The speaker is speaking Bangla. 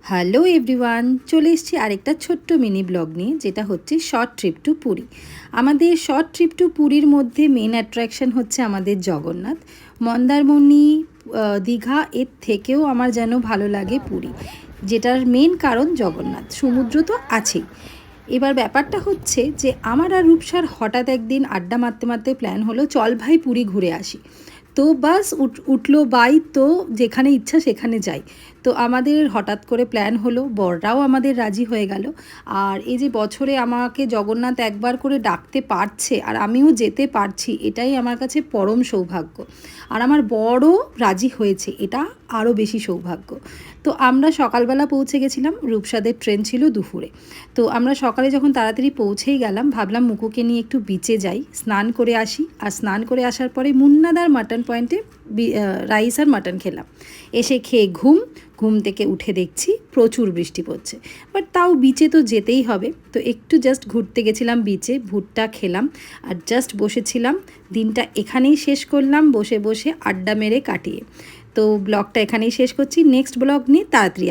হ্যালো এভরিওয়ান, চলে এসেছি আরেকটা ছোট্ট মিনি ব্লগ নিয়ে, যেটা হচ্ছে শর্ট ট্রিপ টু পুরী। আমাদের শর্ট ট্রিপ টু পুরীর মধ্যে মেন অ্যাট্রাকশন হচ্ছে আমাদের জগন্নাথ। মন্দারমণি, দীঘা এর থেকেও আমার যেন ভালো লাগে পুরী, যেটার মেন কারণ জগন্নাথ। সমুদ্র তো আছেই। এবার ব্যাপারটা হচ্ছে যে আমার আর রূপসার হঠাৎ একদিন আড্ডা মারতে মারতে প্ল্যান হলো, চল ভাই পুরী ঘুরে আসি। তো বাস উঠলো বাই, তো যেখানে ইচ্ছা সেখানে যাই। তো আমাদের হঠাৎ করে প্ল্যান হলো, বররাও আমাদের রাজি হয়ে গেল। আর এই যে বছরে আমাকে জগন্নাথ একবার করে ডাকতে পারছে আর আমিও যেতে পারছি, এটাই আমার কাছে পরম সৌভাগ্য। আর আমার বরও রাজি হয়েছে, এটা আরও বেশি সৌভাগ্য। তো আমরা সকালবেলা পৌঁছে গেছিলাম, রূপসাদের ট্রেন ছিল দুপুরে। তো আমরা সকালে যখন তাড়াতাড়ি পৌঁছেই গেলাম, ভাবলাম মুকুকে নিয়ে একটু বিচে যাই, স্নান করে আসি। আর স্নান করে আসার পরে মুন্নাদার মাটন পয়েন্টে রাইস আর মাটন খেলাম। এসে খেয়ে ঘুম থেকে উঠে দেখছি প্রচুর বৃষ্টি পড়ছে, বাট তাও বিচে তো যেতেই হবে। তো একটু জাস্ট ঘুরতে গেছিলাম বিচে, ভুট্টা খেলাম আর জাস্ট বসেছিলাম। দিনটা এখানেই শেষ করলাম, বসে বসে আড্ডা মেরে কাটিয়ে। তো ব্লগটা এখানেই শেষ করছি, নেক্সট ব্লগ নিয়ে তাড়াতাড়ি